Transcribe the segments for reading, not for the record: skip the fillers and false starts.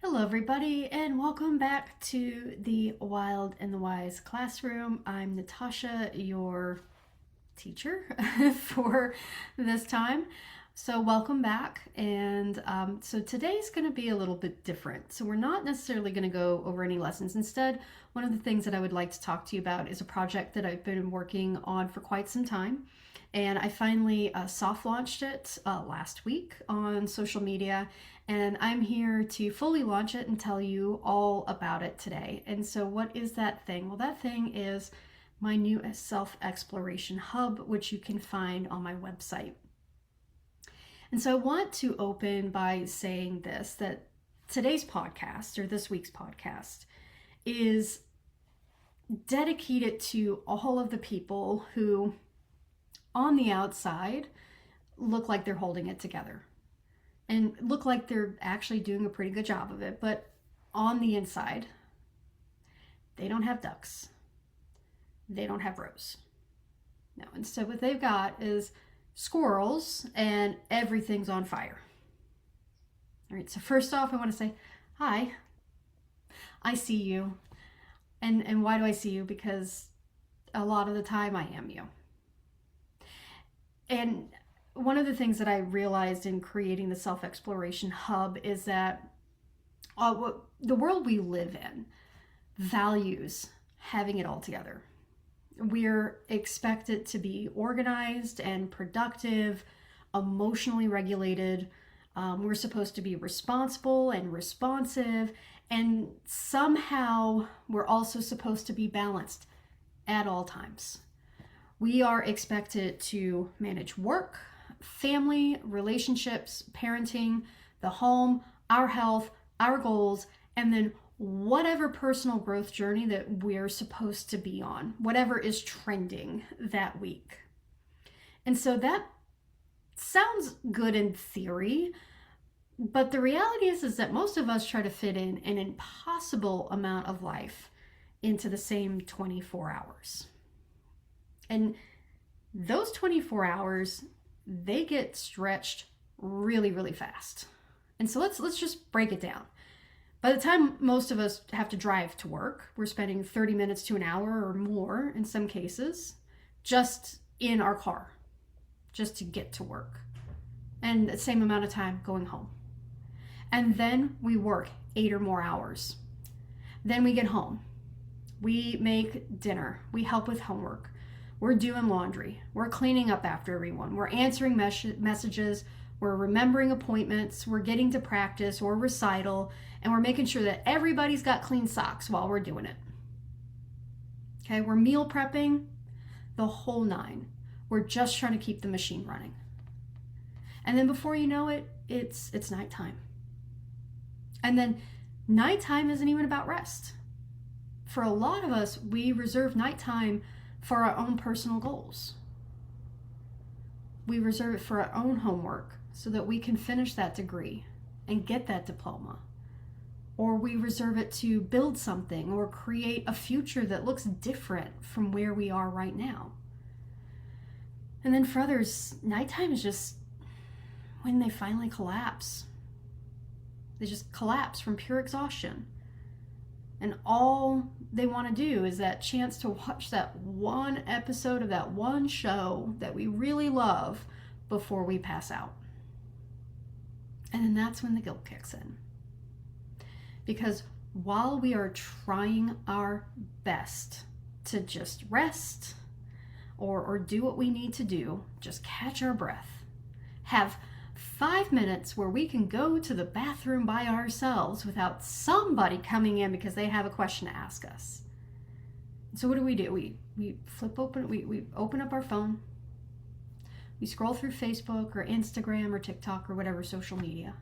Hello, everybody, and welcome back to the Wild and the Wise classroom. I'm Natasha, your teacher for this time. So, welcome back. And so, today's going to be a little bit different. So, we're not necessarily going to go over any lessons. Instead, one of the things that I would like to talk to you about is a project that I've been working on for quite some time. And I finally soft launched it last week on social media, and I'm here to fully launch it and tell you all about it today. And so, what is that thing? Well, that thing is my new self exploration hub, which you can find on my website. And so, I want to open by saying this, that today's podcast, or this week's podcast, is dedicated to all of the people who on the outside look like they're holding it together and look like they're actually doing a pretty good job of it, but on the inside they don't have ducks, they don't have rows. No, instead what they've got is squirrels and everything's on fire. All right, so first off I want to say hi. I see you. And why do I see you? Because a lot of the time I am you. And one of the things that I realized in creating the self-exploration hub is that the world we live in values having it all together. We're expected to be organized and productive, emotionally regulated. We're supposed to be responsible and responsive, and somehow we're also supposed to be balanced at all times. We are expected to manage work, family, relationships, parenting, the home, our health, our goals, and then whatever personal growth journey that we're supposed to be on, whatever is trending that week. And so that sounds good in theory, but the reality is that most of us try to fit in an impossible amount of life into the same 24 hours. And those 24 hours, they get stretched really, really fast. And so let's just break it down. By the time most of us have to drive to work, we're spending 30 minutes to an hour or more in some cases just in our car, just to get to work. And the same amount of time going home. And then we work 8 or more hours. Then we get home. We make dinner. We help with homework. We're doing laundry. We're cleaning up after everyone. We're answering messages. We're remembering appointments. We're getting to practice or recital. And we're making sure that everybody's got clean socks while we're doing it. Okay, we're meal prepping, the whole nine. We're just trying to keep the machine running. And then before you know it, it's nighttime. And then nighttime isn't even about rest. For a lot of us, we reserve nighttime for our own personal goals. We reserve it for our own homework so that we can finish that degree and get that diploma. Or we reserve it to build something or create a future that looks different from where we are right now. And then for others, nighttime is just when they finally collapse. They just collapse from pure exhaustion. And all they want to do is that chance to watch that one episode of that one show that we really love before we pass out. And then that's when the guilt kicks in. Because while we are trying our best to just rest or do what we need to do, just catch our breath, have 5 minutes where we can go to the bathroom by ourselves without somebody coming in because they have a question to ask us. So what do? We flip open, we open up our phone, we scroll through Facebook or Instagram or TikTok or whatever social media.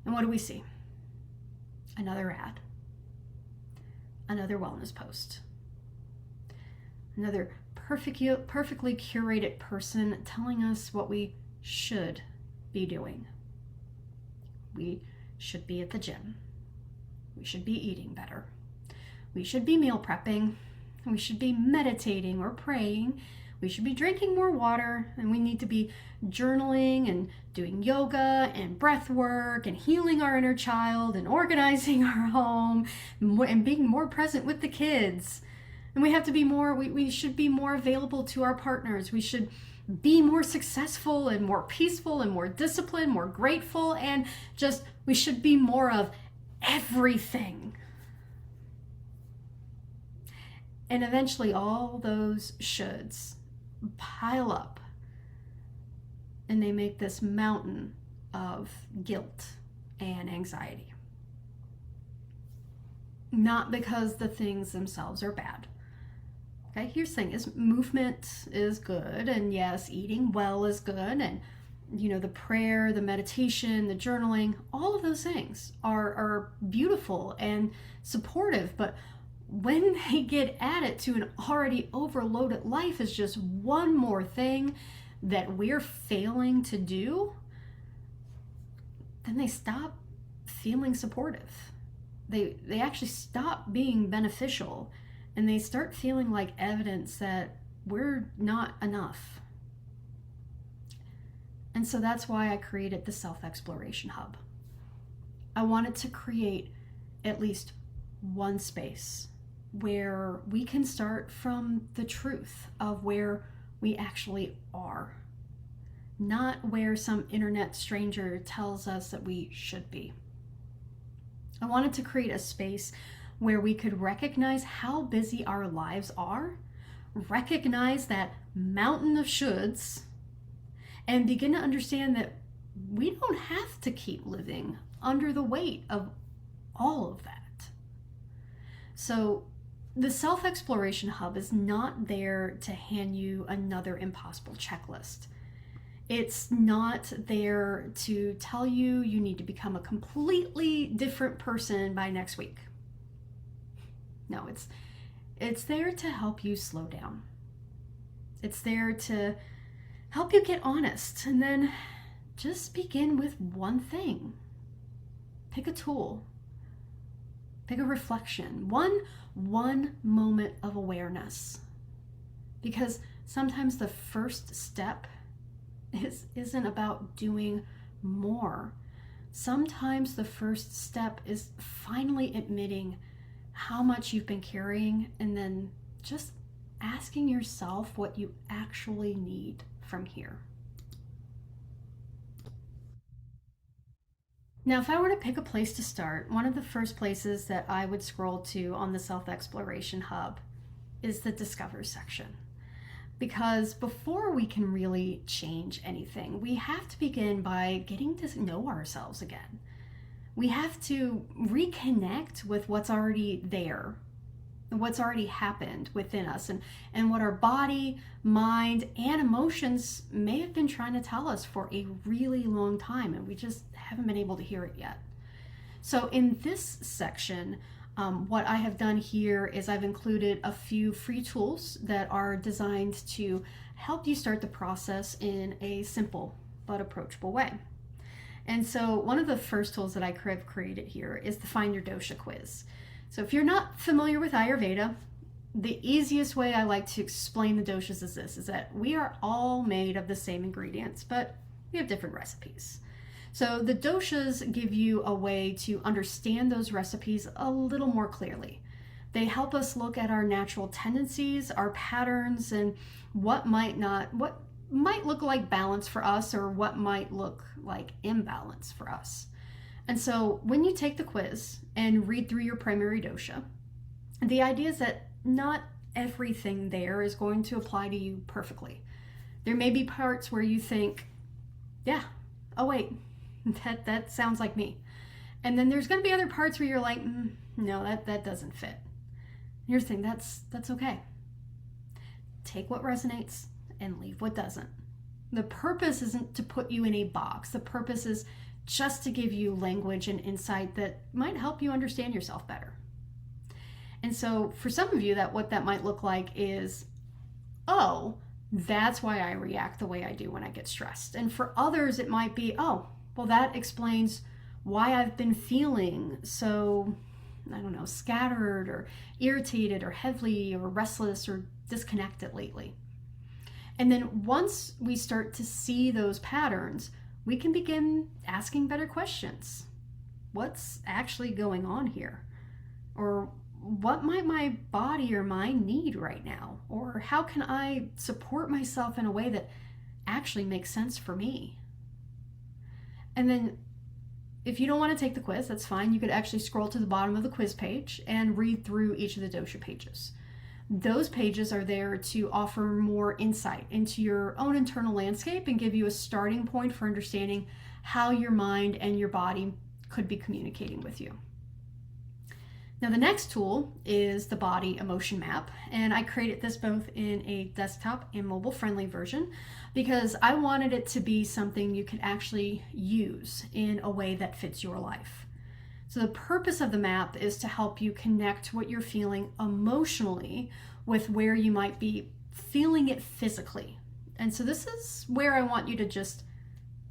And what do we see? Another ad, another wellness post, another perfectly curated person telling us what we should be doing. We should be at the gym. We should be eating better. We should be meal prepping. We should be meditating or praying. we should be drinking more water, and we need to be journaling and doing yoga and breath work and healing our inner child and organizing our home and being more present with the kids. And we have to be more, we should be more available to our partners. We should be more successful and more peaceful and more disciplined, more grateful, and just we should be more of everything. And eventually all those shoulds pile up and they make this mountain of guilt and anxiety. Not because the things themselves are bad. Okay, here's the thing, is movement is good, and yes, eating well is good, and the prayer, the meditation, the journaling, all of those things are beautiful and supportive, but when they get added to an already overloaded life as just one more thing that we're failing to do, then they stop feeling supportive. They actually stop being beneficial, and they start feeling like evidence that we're not enough. And so that's why I created the Self-Exploration Hub. I wanted to create at least one space where we can start from the truth of where we actually are, not where some internet stranger tells us that we should be. I wanted to create a space where we could recognize how busy our lives are, recognize that mountain of shoulds, and begin to understand that we don't have to keep living under the weight of all of that. So the Self-Exploration Hub is not there to hand you another impossible checklist. It's not there to tell you you need to become a completely different person by next week. No, it's there to help you slow down. It's there to help you get honest, and then just begin with one thing. Pick a tool. Pick a reflection. One moment of awareness. Because sometimes the first step isn't about doing more. Sometimes the first step is finally admitting how much you've been carrying, and then just asking yourself what you actually need from here. Now, if I were to pick a place to start, one of the first places that I would scroll to on the Self-Exploration Hub is the Discover section. Because before we can really change anything, we have to begin by getting to know ourselves again. We have to reconnect with what's already there, what's already happened within us, and what our body, mind, and emotions may have been trying to tell us for a really long time, and we just haven't been able to hear it yet. So in this section, what I have done here is I've included a few free tools that are designed to help you start the process in a simple but approachable way. And so one of the first tools that I have created here is the Find Your Dosha quiz. So if you're not familiar with Ayurveda, the easiest way I like to explain the doshas is this, is that we are all made of the same ingredients, but we have different recipes. So the doshas give you a way to understand those recipes a little more clearly. They help us look at our natural tendencies, our patterns, and what might look like balance for us, or what might look like imbalance for us. And so when you take the quiz and read through your primary dosha, the idea is that not everything there is going to apply to you perfectly. There may be parts where you think, yeah, oh wait, that sounds like me. And then there's going to be other parts where you're like, no, that doesn't fit. Here's the thing, that's okay. Take what resonates and leave what doesn't. The purpose isn't to put you in a box. The purpose is just to give you language and insight that might help you understand yourself better. And so for some of you, what that might look like is, oh, that's why I react the way I do when I get stressed. And for others, it might be, oh, well, that explains why I've been feeling so, I don't know, scattered or irritated or heavy or restless or disconnected lately. And then once we start to see those patterns, we can begin asking better questions. What's actually going on here? Or what might my body or mind need right now? Or how can I support myself in a way that actually makes sense for me? And then if you don't want to take the quiz, that's fine. You could actually scroll to the bottom of the quiz page and read through each of the dosha pages. Those pages are there to offer more insight into your own internal landscape and give you a starting point for understanding how your mind and your body could be communicating with you. Now, the next tool is the body emotion map, and I created this both in a desktop and mobile friendly version because I wanted it to be something you could actually use in a way that fits your life. So the purpose of the map is to help you connect what you're feeling emotionally with where you might be feeling it physically. And so this is where I want you to just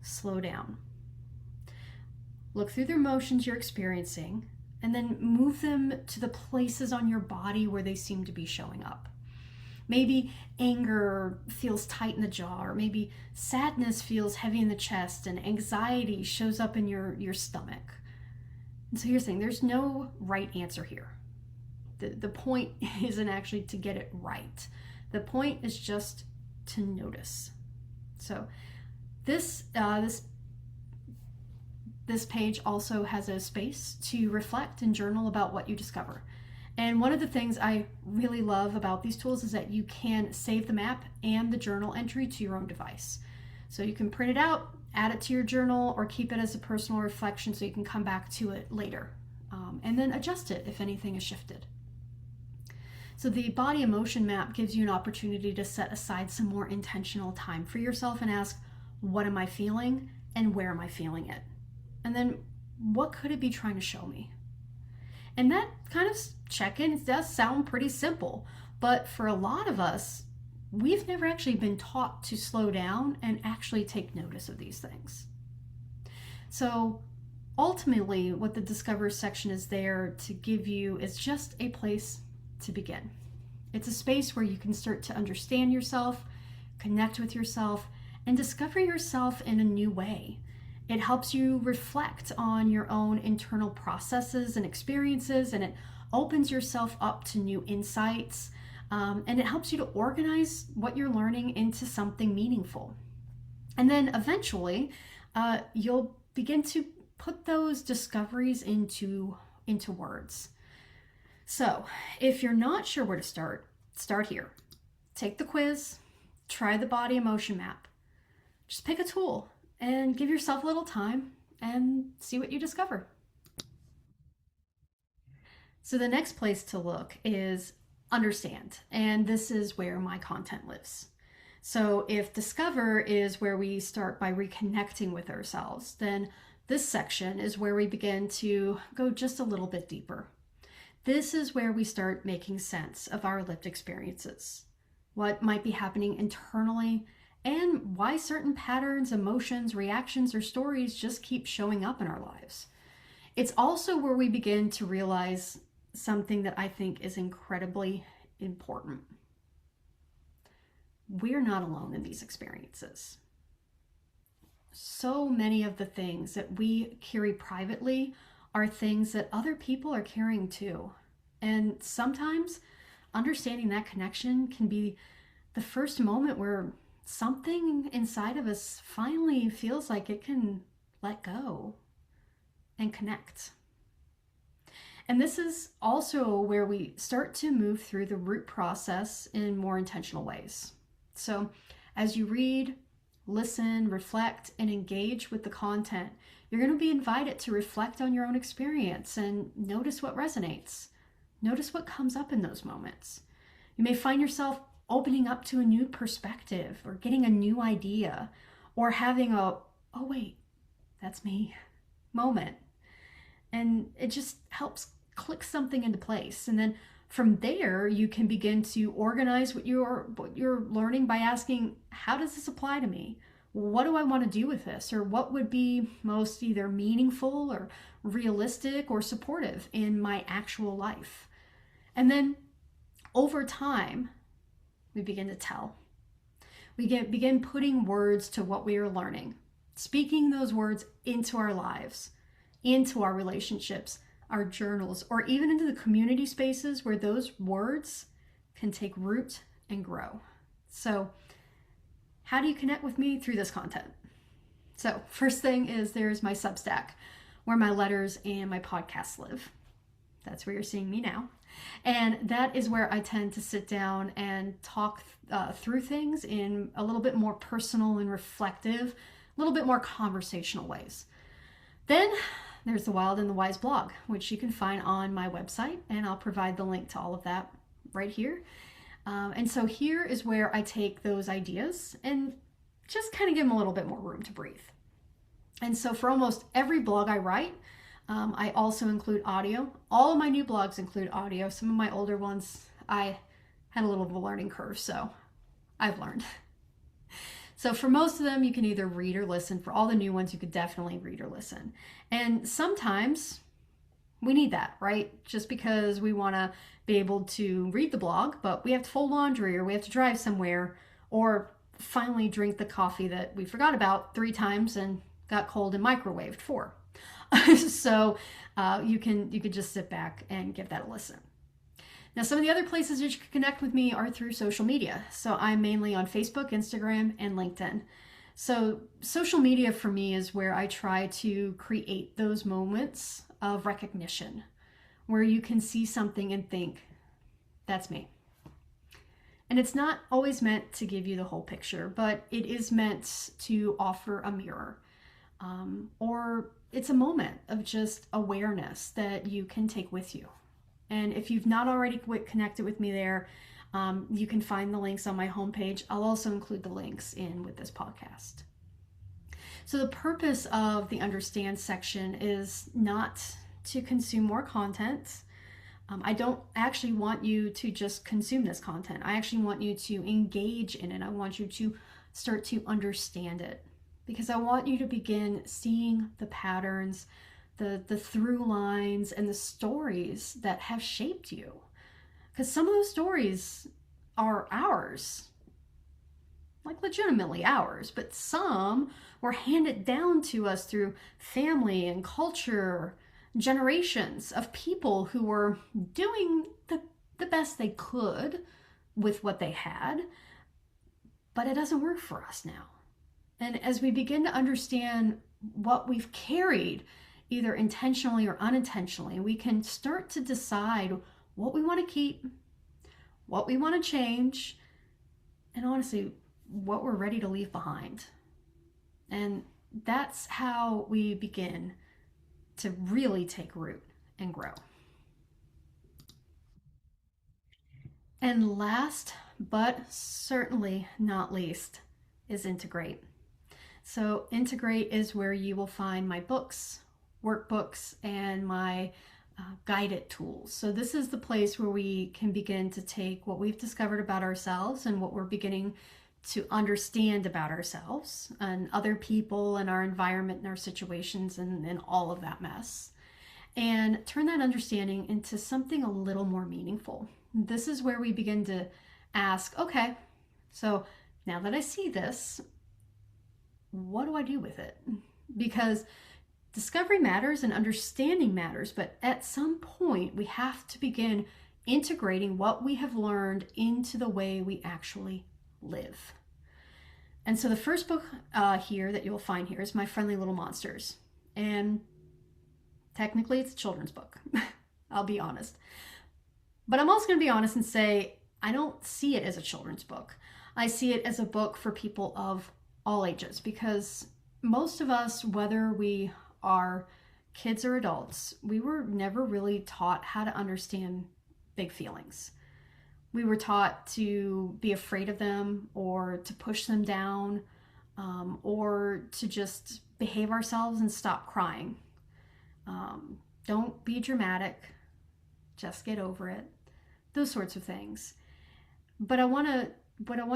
slow down. Look through the emotions you're experiencing and then move them to the places on your body where they seem to be showing up. Maybe anger feels tight in the jaw, or maybe sadness feels heavy in the chest, and anxiety shows up in your stomach. And so here's the thing, there's no right answer here. The point isn't actually to get it right. The point is just to notice. So this page also has a space to reflect and journal about what you discover. And one of the things I really love about these tools is that you can save the map and the journal entry to your own device. So you can print it out, add it to your journal, or keep it as a personal reflection so you can come back to it later, and then adjust it if anything has shifted. So the body emotion map gives you an opportunity to set aside some more intentional time for yourself and ask, what am I feeling and where am I feeling it? And then what could it be trying to show me? And that kind of check-in does sound pretty simple, but for a lot of us, we've never actually been taught to slow down and actually take notice of these things. So ultimately, what the Discover section is there to give you is just a place to begin. It's a space where you can start to understand yourself, connect with yourself, and discover yourself in a new way. It helps you reflect on your own internal processes and experiences, and it opens yourself up to new insights, and it helps you to organize what you're learning into something meaningful. And then eventually, you'll begin to put those discoveries into words. So if you're not sure where to start here. Take the quiz, try the body emotion map. Just pick a tool and give yourself a little time and see what you discover. So the next place to look is understand, and this is where my content lives. So if discover is where we start by reconnecting with ourselves, then this section is where we begin to go just a little bit deeper. This is where we start making sense of our lived experiences, what might be happening internally, and why certain patterns, emotions, reactions, or stories just keep showing up in our lives. It's also where we begin to realize something that I think is incredibly important. We're not alone in these experiences. So many of the things that we carry privately are things that other people are carrying too. And sometimes understanding that connection can be the first moment where something inside of us finally feels like it can let go and connect. And this is also where we start to move through the root process in more intentional ways. So as you read, listen, reflect, and engage with the content, you're going to be invited to reflect on your own experience and notice what resonates. Notice what comes up in those moments. You may find yourself opening up to a new perspective or getting a new idea or having a, oh wait, that's me moment. And it just helps click something into place. And then from there, you can begin to organize what you're learning by asking, how does this apply to me? What do I want to do with this? Or what would be most either meaningful or realistic or supportive in my actual life? And then over time, we begin to tell. We begin putting words to what we are learning, speaking those words into our lives, into our relationships, our journals, or even into the community spaces where those words can take root and grow. So, how do you connect with me through this content? So, first thing is there's my Substack, where my letters and my podcasts live. That's where you're seeing me now. And that is where I tend to sit down and talk through things in a little bit more personal and reflective, a little bit more conversational ways. Then there's the Wild and the Wise blog, which you can find on my website, and I'll provide the link to all of that right here. And so here is where I take those ideas and just kind of give them a little bit more room to breathe. And so for almost every blog I write, I also include audio. All of my new blogs include audio. Some of my older ones, I had a little of a learning curve, so I've learned. So for most of them, you can either read or listen. For all the new ones, you could definitely read or listen. And sometimes we need that, right? Just because we want to be able to read the blog, but we have to fold laundry, or we have to drive somewhere, or finally drink the coffee that we forgot about 3 times and got cold and microwaved 4. So you could just sit back and give that a listen. Now, some of the other places that you can connect with me are through social media. So I'm mainly on Facebook, Instagram, and LinkedIn. So social media for me is where I try to create those moments of recognition, where you can see something and think, that's me. And it's not always meant to give you the whole picture, but it is meant to offer a mirror. Or it's a moment of just awareness that you can take with you. And if you've not already connected with me there, you can find the links on my homepage. I'll also include the links in with this podcast. So the purpose of the Understand section is not to consume more content. I don't actually want you to just consume this content. I actually want you to engage in it. I want you to start to understand it, because I want you to begin seeing the patterns, the through lines, and the stories that have shaped you. Because some of those stories are ours, like legitimately ours, but some were handed down to us through family and culture, generations of people who were doing the best they could with what they had, but it doesn't work for us now. And as we begin to understand what we've carried, either intentionally or unintentionally, we can start to decide what we want to keep, what we want to change, and honestly, what we're ready to leave behind. And that's how we begin to really take root and grow. And last, but certainly not least, is integrate. So integrate is where you will find my books, workbooks, and my guided tools. So this is the place where we can begin to take what we've discovered about ourselves and what we're beginning to understand about ourselves and other people and our environment and our situations and all of that mess, and turn that understanding into something a little more meaningful. This is where we begin to ask, okay, so now that I see this, what do I do with it? Because discovery matters and understanding matters, but at some point we have to begin integrating what we have learned into the way we actually live. And so the first book here that you'll find here is My Friendly Little Monsters. And technically it's a children's book, I'll be honest. But I'm also going to be honest and say, I don't see it as a children's book. I see it as a book for people of all ages, because most of us, whether we are kids or adults, we were never really taught how to understand big feelings. We were taught to be afraid of them, or to push them down, or to just behave ourselves and stop crying. Don't be dramatic, just get over it. Those sorts of things. But I want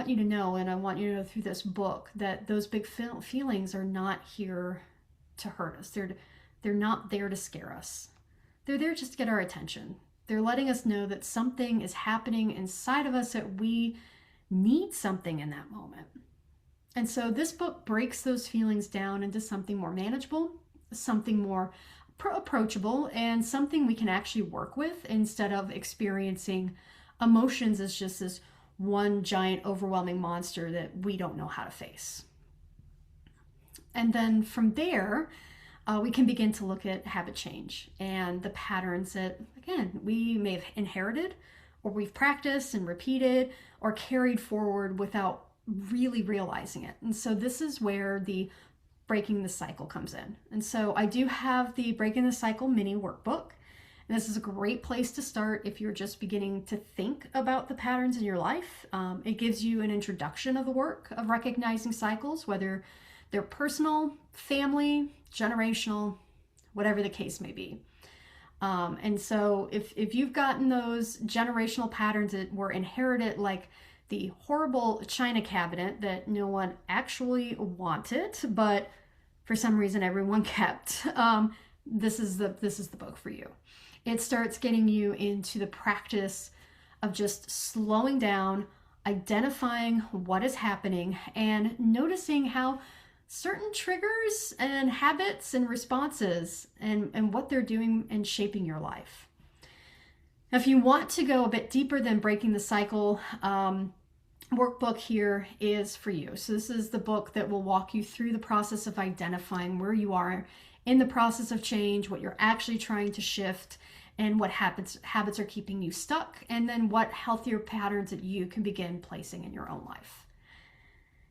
you to know, and I want you to know through this book, that those big feelings are not here to hurt us. They're not there to scare us. They're there just to get our attention. They're letting us know that something is happening inside of us, that we need something in that moment. And so this book breaks those feelings down into something more manageable, something more approachable, and something we can actually work with instead of experiencing emotions as just this one giant overwhelming monster that we don't know how to face. And then from there, we can begin to look at habit change and the patterns that, again, we may have inherited or we've practiced and repeated or carried forward without really realizing it. And so this is where the breaking the cycle comes in. And so I do have the Breaking the Cycle mini workbook. And this is a great place to start if you're just beginning to think about the patterns in your life. It gives you an introduction of the work of recognizing cycles, whether they're personal, family, generational, whatever the case may be. And so if you've gotten those generational patterns that were inherited, like the horrible china cabinet that no one actually wanted, but for some reason everyone kept, this is the book for you. It starts getting you into the practice of just slowing down, identifying what is happening, and noticing how certain triggers and habits and responses and what they're doing and shaping your life. Now, if you want to go a bit deeper than Breaking the Cycle, workbook here is for you. So this is the book that will walk you through the process of identifying where you are in the process of change, what you're actually trying to shift, and what habits are keeping you stuck, and then what healthier patterns that you can begin placing in your own life.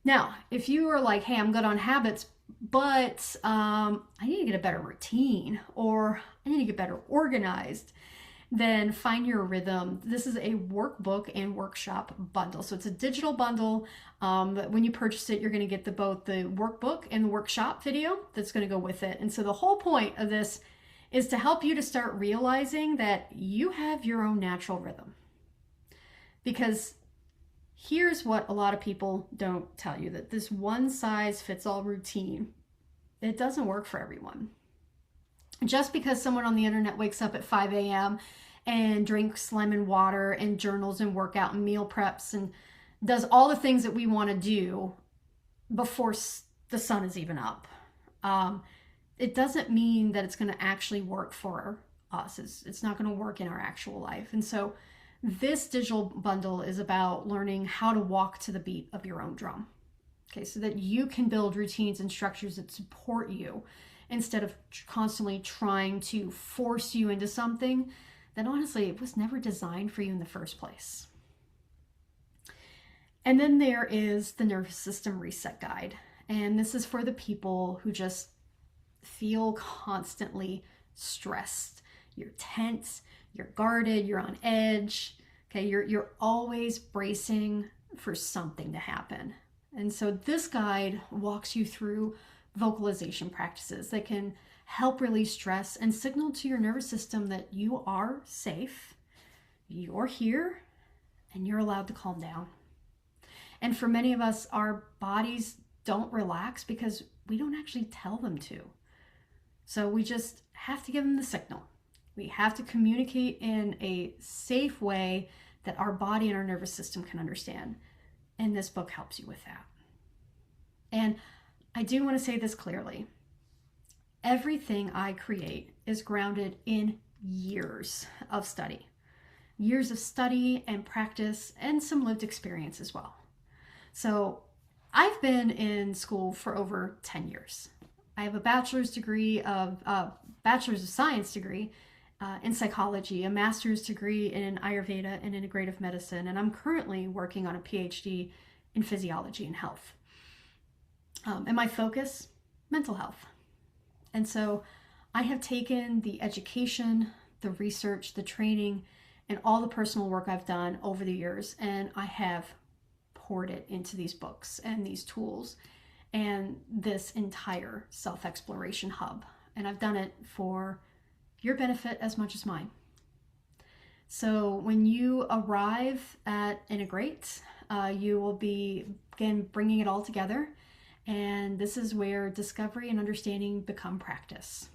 Now, if you are like, hey, I'm good on habits, but I need to get a better routine, or I need to get better organized, then Find Your Rhythm. This is a workbook and workshop bundle. So it's a digital bundle. When you purchase it, you're going to get both the workbook and the workshop video that's going to go with it. And so the whole point of this is to help you to start realizing that you have your own natural rhythm. Because here's what a lot of people don't tell you, that this one size fits all routine, it doesn't work for everyone. Just because someone on the internet wakes up at 5 a.m. and drinks lemon water and journals and workout and meal preps and does all the things that we want to do before the sun is even up, it doesn't mean that it's going to actually work for us. It's not going to work in our actual life. And so this digital bundle is about learning how to walk to the beat of your own drum. Okay, so that you can build routines and structures that support you instead of constantly trying to force you into something that honestly it was never designed for you in the first place. And then there is the Nervous System Reset Guide. And this is for the people who just feel constantly stressed. You're tense, you're guarded, you're on edge. Okay, you're always bracing for something to happen. And so this guide walks you through vocalization practices that can help release stress and signal to your nervous system that you are safe, you're here, and you're allowed to calm down. And for many of us, our bodies don't relax because we don't actually tell them to. So we just have to give them the signal. We have to communicate in a safe way that our body and our nervous system can understand. And this book helps you with that. And I do want to say this clearly. Everything I create is grounded in years of study. Years of study and practice and some lived experience as well. So I've been in school for over 10 years. I have a bachelor's of science degree in psychology, a master's degree in Ayurveda and integrative medicine, and I'm currently working on a PhD in physiology and health. And my focus, mental health. And so I have taken the education, the research, the training, and all the personal work I've done over the years, and I have poured it into these books and these tools and this entire self-exploration hub. And I've done it for your benefit as much as mine. So when you arrive at Integrate, you will be, again, bringing it all together. And this is where discovery and understanding become practice.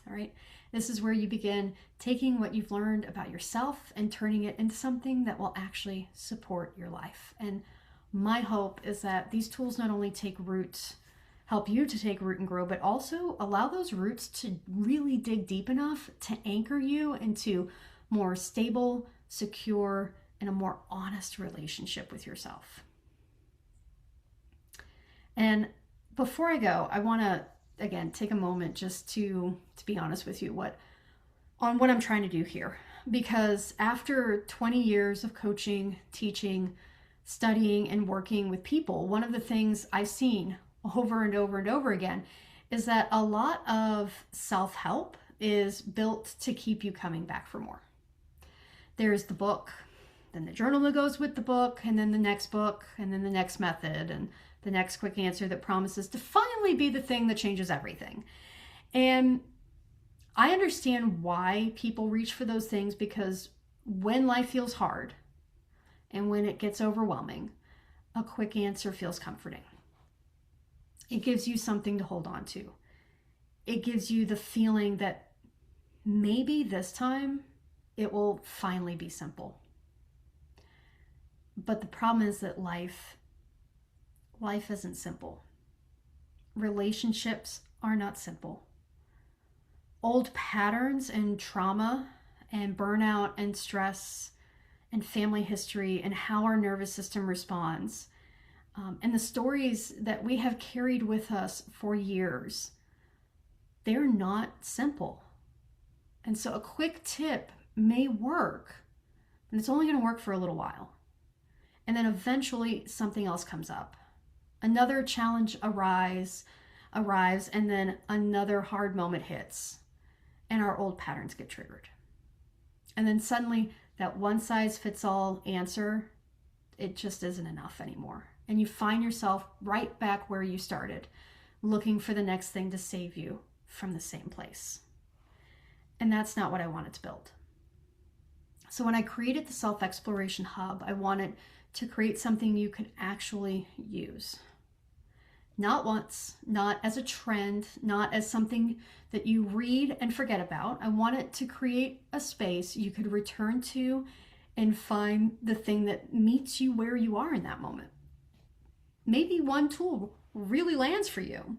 All right. This is where you begin taking what you've learned about yourself and turning it into something that will actually support your life. And My hope is that these tools not only take root, help you to take root and grow, but also allow those roots to really dig deep enough to anchor you into more stable, secure, and a more honest relationship with yourself. And before I go, I want to again take a moment just to be honest with you on what I'm trying to do here. Because after 20 years of coaching, teaching, studying, and working with people, one of the things I've seen over and over and over again is that a lot of self-help is built to keep you coming back for more. There's the book, then the journal that goes with the book, and then the next book, and then the next method, and the next quick answer that promises to finally be the thing that changes everything. And I understand why people reach for those things, because when life feels hard and when it gets overwhelming, a quick answer feels comforting. It gives you something to hold on to. It gives you the feeling that maybe this time it will finally be simple. But the problem is that life isn't simple. Relationships are not simple. Old patterns and trauma and burnout and stress and family history and how our nervous system responds, and the stories that we have carried with us for years, they're not simple. And so a quick tip may work, and it's only going to work for a little while. And then eventually something else comes up. Another challenge arrives, and then another hard moment hits, and our old patterns get triggered. And then suddenly that one-size-fits-all answer, it just isn't enough anymore. And you find yourself right back where you started, looking for the next thing to save you from the same place. And that's not what I wanted to build. So when I created the Self-Exploration Hub, I wanted to create something you could actually use. Not once, not as a trend, not as something that you read and forget about. I wanted to create a space you could return to and find the thing that meets you where you are in that moment. Maybe one tool really lands for you.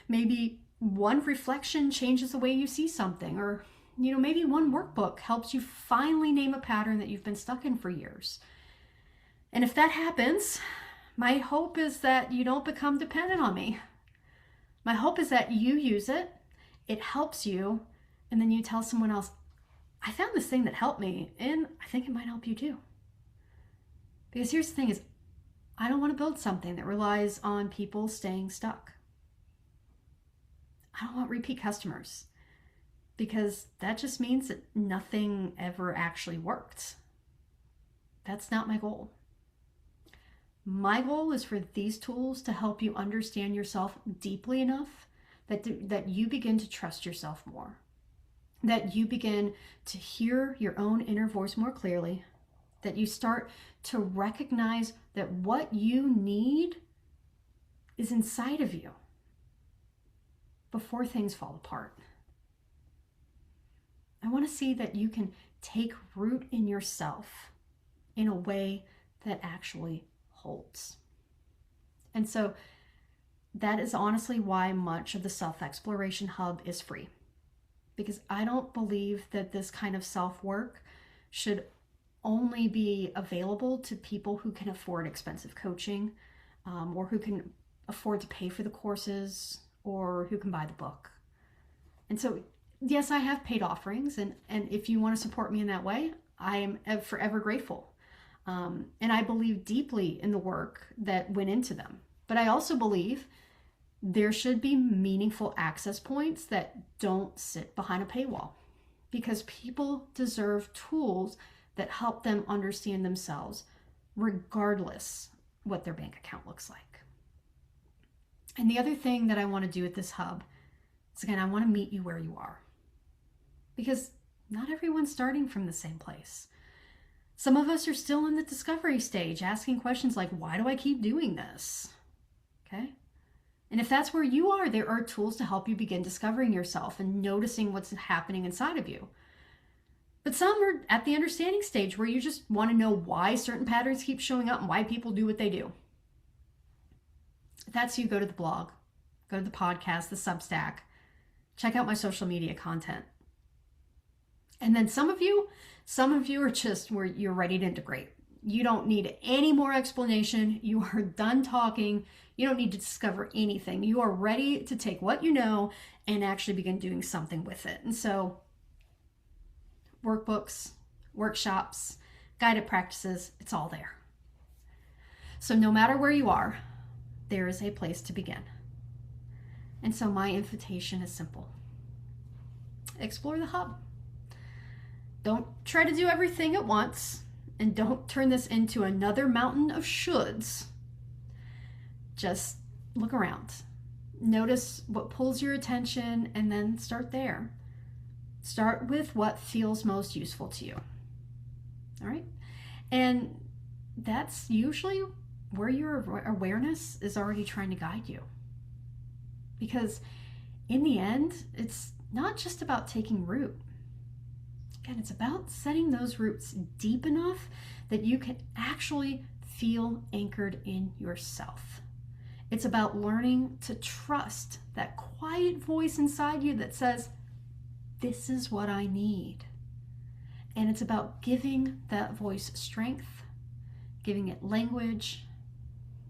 Maybe one reflection changes the way you see something, or maybe one workbook helps you finally name a pattern that you've been stuck in for years. And if that happens, my hope is that you don't become dependent on me. My hope is that you use it, it helps you, and then you tell someone else, I found this thing that helped me, and I think it might help you too. Because here's the thing is, I don't want to build something that relies on people staying stuck. I don't want repeat customers, because that just means that nothing ever actually worked. That's not my goal. My goal is for these tools to help you understand yourself deeply enough that you begin to trust yourself more, that you begin to hear your own inner voice more clearly, that you start to recognize that what you need is inside of you before things fall apart. I want to see that you can take root in yourself in a way that actually holds. And so that is honestly why much of the Self-Exploration Hub is free. Because I don't believe that this kind of self-work should only be available to people who can afford expensive coaching, or who can afford to pay for the courses, or who can buy the book. And so, yes, I have paid offerings, and if you want to support me in that way, I am forever grateful. And I believe deeply in the work that went into them. But I also believe there should be meaningful access points that don't sit behind a paywall, because people deserve tools that help them understand themselves regardless what their bank account looks like. And the other thing that I want to do at this hub is, again, I want to meet you where you are, because not everyone's starting from the same place. Some of us are still in the discovery stage, asking questions like, why do I keep doing this? Okay. And if that's where you are, there are tools to help you begin discovering yourself and noticing what's happening inside of you. But some are at the understanding stage, where you just want to know why certain patterns keep showing up and why people do what they do. If that's you, go to the blog, go to the podcast, the Substack, check out my social media content. And then some of you are just where you're ready to integrate. You don't need any more explanation. You are done talking. You don't need to discover anything. You are ready to take what you know and actually begin doing something with it. And so workbooks, workshops, guided practices, it's all there. So no matter where you are, there is a place to begin. And so my invitation is simple. Explore the hub. Don't try to do everything at once, and don't turn this into another mountain of shoulds. Just look around. Notice what pulls your attention and then start there. Start with what feels most useful to you. All right? And that's usually where your awareness is already trying to guide you. Because in the end, it's not just about taking root. Again, it's about setting those roots deep enough that you can actually feel anchored in yourself. It's about learning to trust that quiet voice inside you that says, this is what I need. And it's about giving that voice strength, giving it language,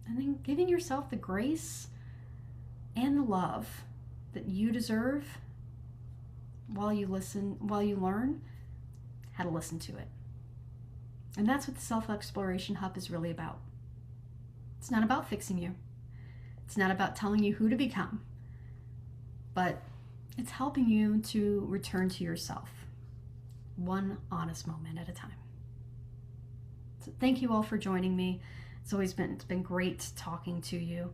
and then giving yourself the grace and the love that you deserve while you learn how to listen to it. And that's what the Self-Exploration Hub is really about. It's not about fixing you. It's not about telling you who to become, but it's helping you to return to yourself, one honest moment at a time. So thank you all for joining me. It's been great talking to you.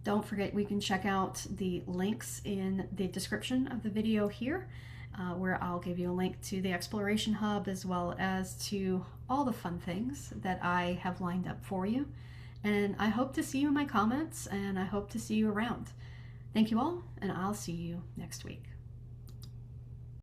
Don't forget, we can check out the links in the description of the video here, where I'll give you a link to the Exploration Hub as well as to all the fun things that I have lined up for you. And I hope to see you in my comments, and I hope to see you around. Thank you all, and I'll see you next week.